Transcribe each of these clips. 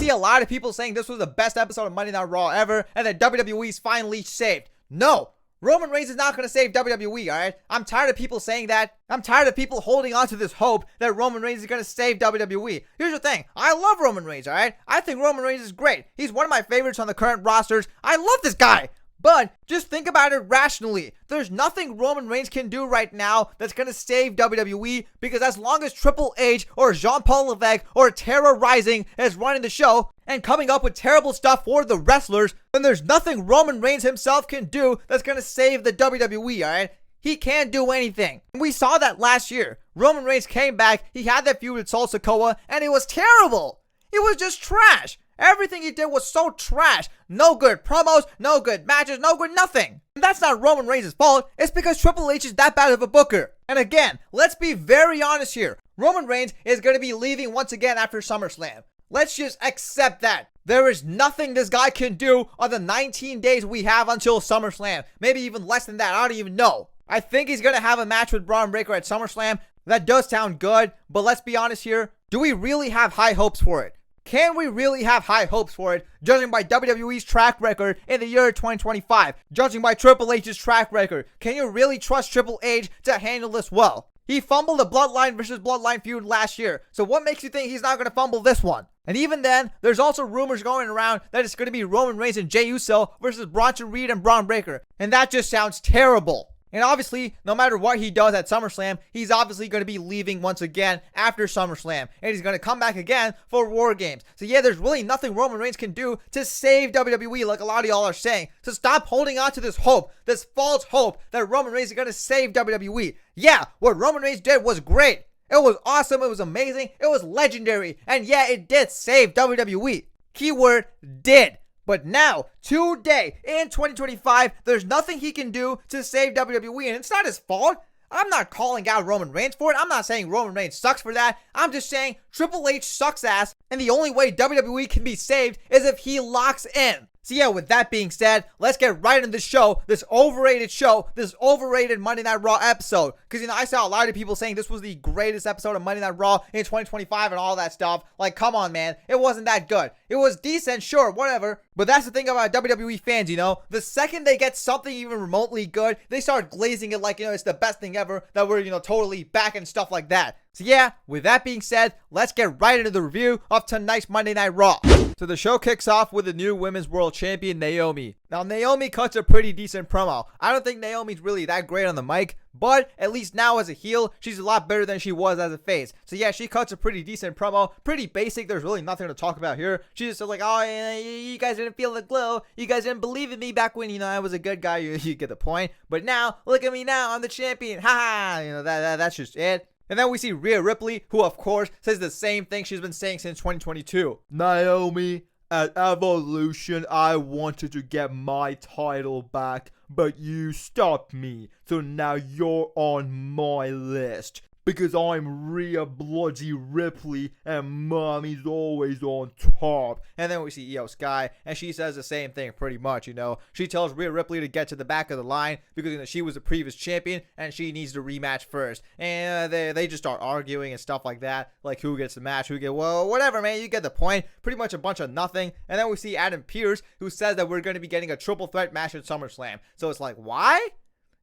see a lot of people saying this was the best episode of Monday Night Raw ever and that WWE's finally saved. No. Roman Reigns is not going to save WWE, alright? I'm tired of people saying that. I'm tired of people holding on to this hope that Roman Reigns is going to save WWE. Here's the thing. I love Roman Reigns, alright? I think Roman Reigns is great. He's one of my favorites on the current rosters. I love this guy. But just think about it rationally. There's nothing Roman Reigns can do right now that's going to save WWE, because as long as Triple H or Jean-Paul Levesque or Terra Rising is running the show and coming up with terrible stuff for the wrestlers, then there's nothing Roman Reigns himself can do that's going to save the WWE, alright? He can't do anything. We saw that last year. Roman Reigns came back, he had that feud with Sol Sikoa, and it was terrible. It was just trash. Everything he did was so trash. No good promos, no good matches, no good nothing. And that's not Roman Reigns' fault. It's because Triple H is that bad of a booker. And again, let's be very honest here. Roman Reigns is going to be leaving once again after SummerSlam. Let's just accept that. There is nothing this guy can do on the 19 days we have until SummerSlam. Maybe even less than that. I don't even know. I think he's going to have a match with Braun Breaker at SummerSlam. That does sound good. But let's be honest here. Do we really have high hopes for it? Can we really have high hopes for it, judging by WWE's track record in the year 2025? Judging by Triple H's track record, can you really trust Triple H to handle this well? He fumbled the Bloodline versus Bloodline feud last year, so what makes you think he's not going to fumble this one? And even then, there's also rumors going around that it's going to be Roman Reigns and Jey Uso versus Bronson Reed and Braun Breaker, and that just sounds terrible. And obviously, no matter what he does at SummerSlam, he's obviously going to be leaving once again after SummerSlam. And he's going to come back again for War Games. So yeah, there's really nothing Roman Reigns can do to save WWE like a lot of y'all are saying. So stop holding on to this hope, this false hope that Roman Reigns is going to save WWE. Yeah, what Roman Reigns did was great. It was awesome. It was amazing. It was legendary. And yeah, it did save WWE. Keyword did. But now, today, in 2025, there's nothing he can do to save WWE, and it's not his fault. I'm not calling out Roman Reigns for it. I'm not saying Roman Reigns sucks for that. I'm just saying Triple H sucks ass, and the only way WWE can be saved is if he locks in. So yeah, with that being said, let's get right into the show, this overrated Monday Night Raw episode. Because, I saw a lot of people saying this was the greatest episode of Monday Night Raw in 2025 and all that stuff. Like, come on, man. It wasn't that good. It was decent, sure, whatever. But that's the thing about WWE fans, The second they get something even remotely good, they start glazing it like, it's the best thing ever, that we're, totally back and stuff like that. So yeah, with that being said, let's get right into the review of tonight's Monday Night Raw. So the show kicks off with the new Women's World Champion, Naomi. Now, Naomi cuts a pretty decent promo. I don't think Naomi's really that great on the mic, but at least now as a heel, she's a lot better than she was as a face. So yeah, she cuts a pretty decent promo. Pretty basic. There's really nothing to talk about here. She's just like, oh, you guys didn't feel the glow. You guys didn't believe in me back when, I was a good guy. You get the point. But now, look at me now. I'm the champion. Ha ha. That's just it. And then we see Rhea Ripley, who of course says the same thing she's been saying since 2022. Naomi, at Evolution, I wanted to get my title back, but you stopped me. So now you're on my list. Because I'm Rhea Bloody Ripley and mommy's always on top. And then we see Io Sky, and she says the same thing pretty much, She tells Rhea Ripley to get to the back of the line because she was the previous champion and she needs to rematch first. And they just start arguing and stuff like that. Like who gets the match, well, whatever, man, you get the point. Pretty much a bunch of nothing. And then we see Adam Pearce, who says that we're going to be getting a triple threat match at SummerSlam. So it's like, why?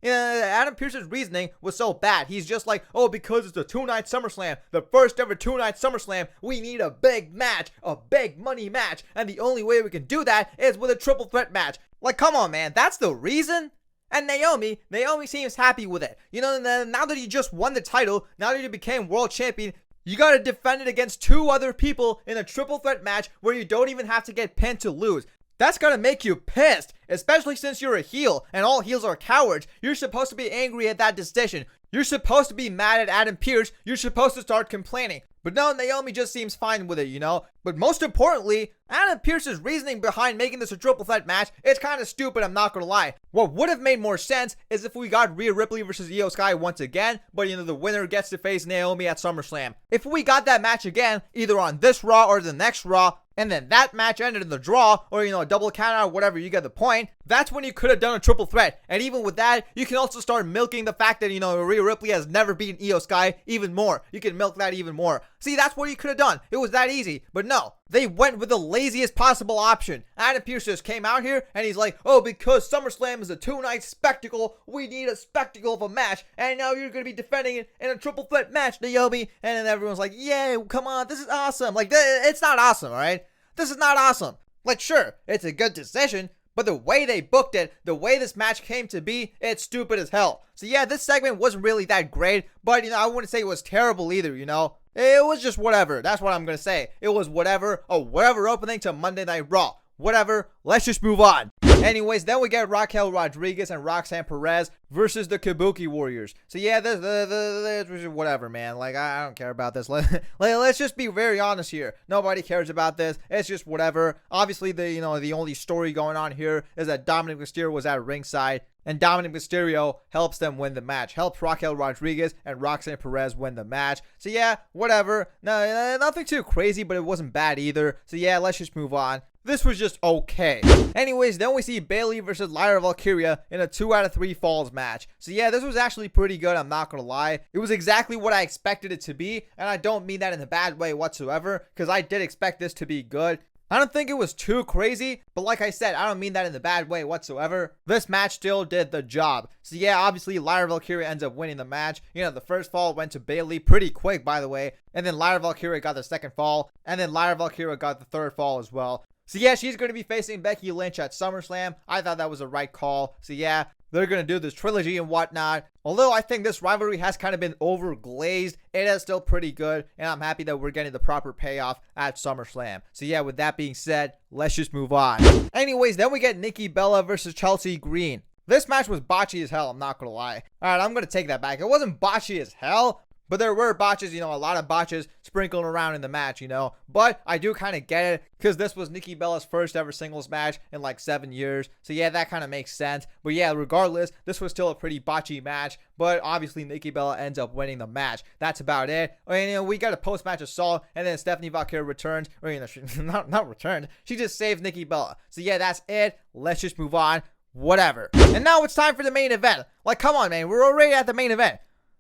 Adam Pearce's reasoning was so bad. He's just like, oh, because it's a 2-night SummerSlam, the first ever 2-night SummerSlam, we need a big match, a big money match, and the only way we can do that is with a triple threat match. Like, come on, man, that's the reason? And Naomi seems happy with it. Now that you just won the title, now that you became world champion, you gotta defend it against 2 other people in a triple threat match where you don't even have to get pinned to lose. That's gonna make you pissed, especially since you're a heel, and all heels are cowards. You're supposed to be angry at that decision. You're supposed to be mad at Adam Pearce. You're supposed to start complaining. But no, Naomi just seems fine with it, But most importantly, Adam Pearce's reasoning behind making this a triple threat match is kind of stupid, I'm not gonna lie. What would have made more sense is if we got Rhea Ripley versus Io Sky once again, but the winner gets to face Naomi at SummerSlam. If we got that match again, either on this Raw or the next Raw, and then that match ended in the draw, or a double count out, whatever, you get the point, That's when you could have done a triple threat. And even with that, you can also start milking the fact that, Rhea Ripley has never beaten Io Sky even more. You can milk that even more. See, that's what you could have done. It was that easy. But no, they went with the laziest possible option. Adam Pearce just came out here and he's like, oh, because SummerSlam is a 2-night spectacle, we need a spectacle of a match. And now you're going to be defending it in a triple threat match, Naomi. And then everyone's like, yeah, come on, this is awesome. Like, it's not awesome, all right? This is not awesome. Like, sure, it's a good decision, but the way they booked it, the way this match came to be, it's stupid as hell. So yeah, this segment wasn't really that great, but I wouldn't say it was terrible either, It was just whatever. That's what I'm going to say. It was whatever, a whatever opening to Monday Night Raw. Whatever, let's just move on. Anyways, then we get Raquel Rodriguez and Roxanne Perez versus the Kabuki Warriors. So yeah, this whatever, man. Like, I don't care about this. Let's just be very honest here. Nobody cares about this. It's just whatever. Obviously, the only story going on here is that Dominic Mysterio was at ringside, and Dominic Mysterio helps them win the match. Helps Raquel Rodriguez and Roxanne Perez win the match. So yeah, whatever. No, nothing too crazy, but it wasn't bad either. So yeah, let's just move on. This was just okay. Anyways, then we see Bayley versus Lyra Valkyria in a 2 out of 3 falls match. So yeah, this was actually pretty good, I'm not gonna lie. It was exactly what I expected it to be, and I don't mean that in a bad way whatsoever, because I did expect this to be good. I don't think it was too crazy, but like I said, I don't mean that in the bad way whatsoever. This match still did the job. So yeah, obviously Lyra Valkyria ends up winning the match. The first fall went to Bayley pretty quick, by the way, and then Lyra Valkyria got the second fall, and then Lyra Valkyria got the third fall as well. So yeah, she's going to be facing Becky Lynch at SummerSlam. I thought that was a right call. So yeah, they're going to do this trilogy and whatnot. Although I think this rivalry has kind of been overglazed, it is still pretty good. And I'm happy that we're getting the proper payoff at SummerSlam. So yeah, with that being said, let's just move on. Anyways, then we get Nikki Bella versus Chelsea Green. This match was botchy as hell, I'm not going to lie. Alright, I'm going to take that back. It wasn't botchy as hell, but there were botches, a lot of botches sprinkled around in the match, But I do kind of get it, because this was Nikki Bella's first ever singles match in like 7 years. So yeah, that kind of makes sense. But yeah, regardless, this was still a pretty botchy match. But obviously, Nikki Bella ends up winning the match. That's about it. And, we got a post-match assault, and then Stephanie Valkyria returns. Or, she, not returned. She just saved Nikki Bella. So yeah, that's it. Let's just move on. Whatever. And now it's time for the main event. Like, come on, man. We're already at the main event.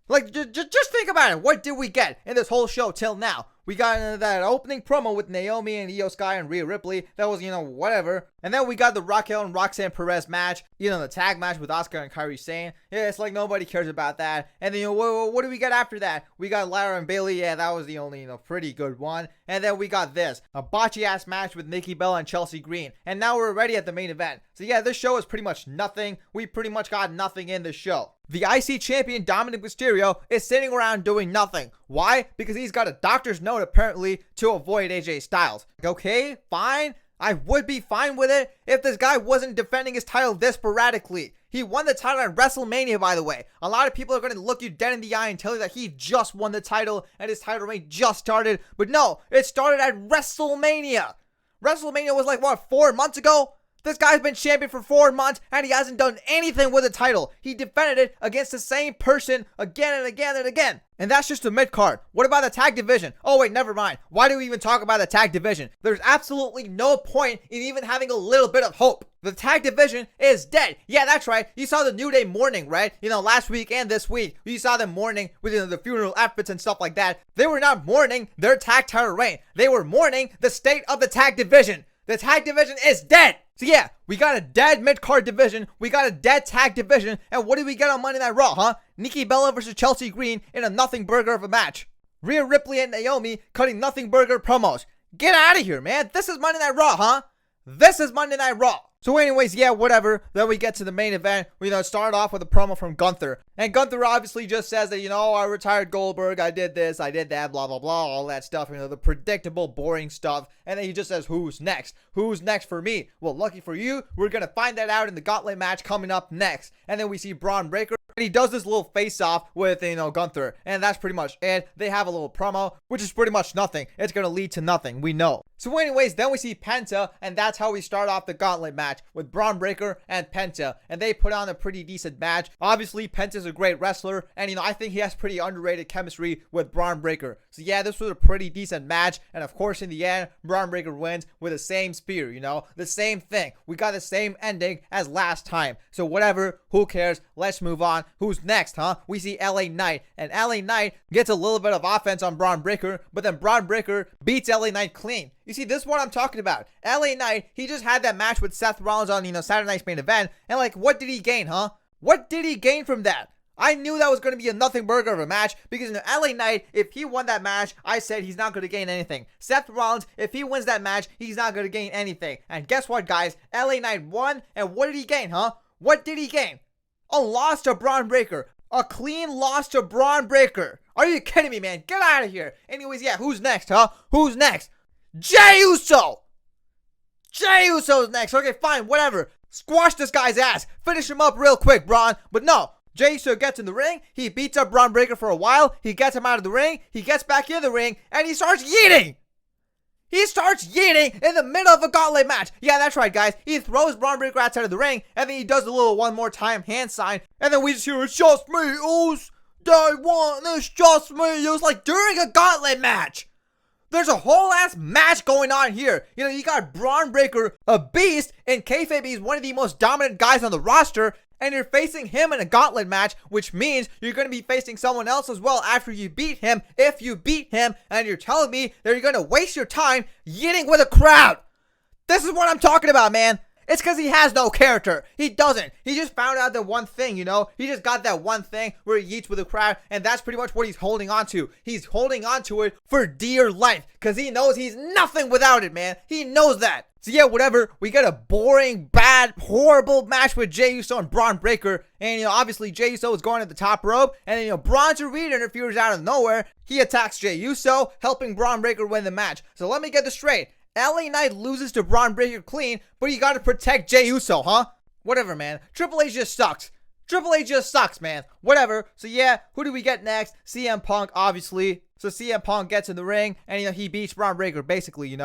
Like, just think about it. What did we get in this whole show till now? We got that opening promo with Naomi and Io Sky and Rhea Ripley. That was, whatever. And then we got the Raquel and Roxanne Perez match. The tag match with Asuka and Kairi Sane. Yeah, it's like nobody cares about that. And then, what do we get after that? We got Lyra and Bayley. Yeah, that was the only, pretty good one. And then we got this. A botchy-ass match with Nikki Bella and Chelsea Green. And now we're already at the main event. So yeah, this show is pretty much nothing. We pretty much got nothing in this show. The IC champion Dominic Mysterio is sitting around doing nothing. Why? Because he's got a doctor's note apparently to avoid AJ Styles. Okay, fine. I would be fine with it if this guy wasn't defending his title this sporadically. He won the title at WrestleMania, by the way. A lot of people are going to look you dead in the eye and tell you that he just won the title and his title reign just started. But no, it started at WrestleMania. WrestleMania was like, 4 months ago? This guy's been champion for 4 months and he hasn't done anything with the title. He defended it against the same person again and again and again. And that's just the mid-card. What about the tag division? Oh wait, never mind. Why do we even talk about the tag division? There's absolutely no point in even having a little bit of hope. The tag division is dead. Yeah, that's right. You saw the New Day mourning, right? Last week and this week. You saw them mourning with the funeral outfits and stuff like that. They were not mourning their tag title reign. They were mourning the state of the tag division. The tag division is dead. So yeah, we got a dead mid-card division, we got a dead tag division, and what did we get on Monday Night Raw, huh? Nikki Bella versus Chelsea Green in a nothing burger of a match. Rhea Ripley and Naomi cutting nothing burger promos. Get out of here, man. This is Monday Night Raw, huh? This is Monday Night Raw. So anyways, yeah, whatever. Then we get to the main event. We start off with a promo from Gunther. And Gunther obviously just says that, I retired Goldberg, I did this, I did that, blah, blah, blah, all that stuff. The predictable, boring stuff. And then he just says, who's next? Who's next for me? Well, lucky for you, we're going to find that out in the gauntlet match coming up next. And then we see Braun Breaker And he does this little face-off with, Gunther. And that's pretty much it. They have a little promo, which is pretty much nothing. It's going to lead to nothing. We know. So anyways, then we see Penta, and that's how we start off the gauntlet match with Braun Breaker and Penta. And they put on a pretty decent match. Obviously, Penta's a great wrestler, and I think he has pretty underrated chemistry with Braun Breaker. So yeah, this was a pretty decent match, and of course in the end, Braun Breaker wins with the same spear, the same thing. We got the same ending as last time. So whatever, who cares? Let's move on. Who's next, huh? We see LA Knight, and LA Knight gets a little bit of offense on Braun Breaker, but then Braun Breaker beats LA Knight clean. You see, this is what I'm talking about. LA Knight, he just had that match with Seth Rollins on, Saturday Night's Main Event, and what did he gain, huh? What did he gain from that? I knew that was going to be a nothing burger of a match because LA Knight, if he won that match, I said he's not going to gain anything. Seth Rollins, if he wins that match, he's not going to gain anything. And guess what, guys? LA Knight won, and what did he gain, huh? What did he gain? A loss to Braun Breaker. A clean loss to Braun Breaker. Are you kidding me, man? Get out of here. Anyways, yeah, who's next, huh? Who's next? Jey Uso! Jey Uso's next. Okay, fine, whatever. Squash this guy's ass. Finish him up real quick, Braun. But no. Jey Uso gets in the ring. He beats up Braun Breaker for a while. He gets him out of the ring. He gets back in the ring. And he starts yeeting. He starts yeeting in the middle of a gauntlet match. Yeah, that's right, guys. He throws Braun Breaker outside of the ring. And then he does the little one more time hand sign. And then we just hear, it's just me, Oos. Day one, it's just me. It was like during a gauntlet match. There's a whole ass match going on here. You got Braun Breaker, a beast, and kayfabe, he's one of the most dominant guys on the roster, and you're facing him in a gauntlet match, which means you're going to be facing someone else as well after you beat him, if you beat him, and you're telling me that you're going to waste your time yeeting with a crowd. This is what I'm talking about, man. It's because he has no character. He doesn't. He just found out that one thing, He just got that one thing where he eats with the crowd, and that's pretty much what he's holding on to. He's holding on to it for dear life because he knows he's nothing without it, man. He knows that. So yeah, whatever. We get a boring, bad, horrible match with Jey Uso and Braun Breaker. And, obviously Jey Uso is going to the top rope. And then, Bronson Reed interferes out of nowhere. He attacks Jey Uso, helping Braun Breaker win the match. So let me get this straight. LA Knight loses to Braun Breaker clean, but you gotta protect Jey Uso, huh? Whatever, man. Triple H just sucks. Triple H just sucks, man. Whatever. So yeah, who do we get next? CM Punk, obviously. So CM Punk gets in the ring, and, he beats Braun Breaker, basically,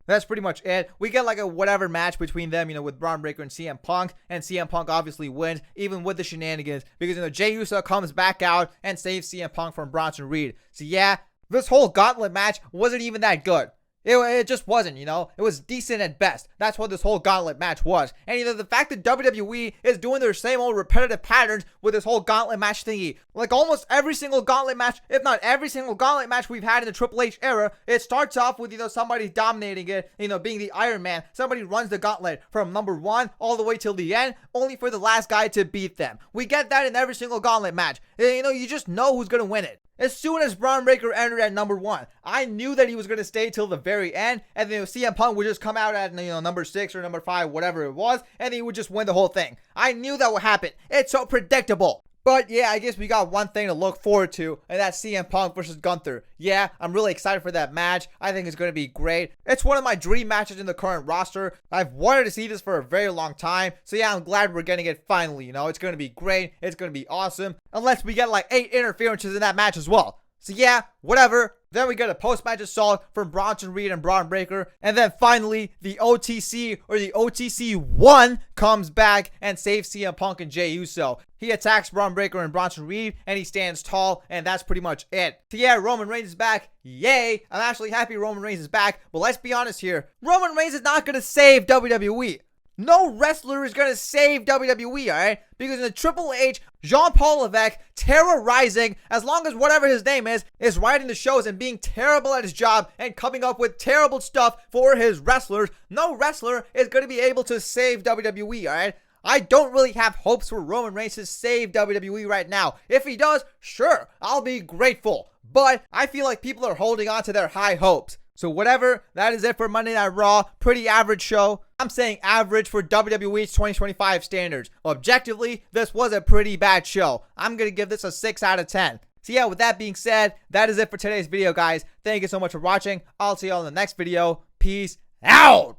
That's pretty much it. We get like a whatever match between them, with Braun Breaker and CM Punk. And CM Punk obviously wins, even with the shenanigans. Because, Jey Uso comes back out and saves CM Punk from Bronson Reed. So yeah, this whole gauntlet match wasn't even that good. It just wasn't, It was decent at best. That's what this whole gauntlet match was. And the fact that WWE is doing their same old repetitive patterns with this whole gauntlet match thingy. Like almost every single gauntlet match, if not every single gauntlet match we've had in the Triple H era, it starts off with, somebody dominating it, being the Iron Man. Somebody runs the gauntlet from number 1 all the way till the end, only for the last guy to beat them. We get that in every single gauntlet match. You just know who's going to win it. As soon as Braun Breaker entered at number 1, I knew that he was going to stay till the very end, and then CM Punk would just come out at, number 6 or number 5, whatever it was, and he would just win the whole thing. I knew that would happen. It's so predictable. But yeah, I guess we got one thing to look forward to, and that's CM Punk versus Gunther. Yeah, I'm really excited for that match. I think it's going to be great. It's one of my dream matches in the current roster. I've wanted to see this for a very long time. So yeah, I'm glad we're getting it finally. It's going to be great. It's going to be awesome. Unless we get like 8 interferences in that match as well. So yeah, whatever. Then we get a post-match assault from Bronson Reed and Braun Breaker. And then finally, the OTC or the OTC1 comes back and saves CM Punk and Jey Uso. He attacks Braun Breaker and Bronson Reed and he stands tall, and that's pretty much it. So yeah, Roman Reigns is back. Yay. I'm actually happy Roman Reigns is back. But let's be honest here. Roman Reigns is not going to save WWE. No wrestler is going to save WWE, alright? Because in the Triple H, Jean-Paul Levesque, terrorizing, as long as whatever his name is writing the shows and being terrible at his job and coming up with terrible stuff for his wrestlers, no wrestler is going to be able to save WWE, alright? I don't really have hopes for Roman Reigns to save WWE right now. If he does, sure, I'll be grateful. But I feel like people are holding on to their high hopes. So whatever, that is it for Monday Night Raw. Pretty average show. I'm saying average for WWE's 2025 standards. Objectively, this was a pretty bad show. I'm going to give this a 6 out of 10. So yeah, with that being said, that is it for today's video, guys. Thank you so much for watching. I'll see you all in the next video. Peace out.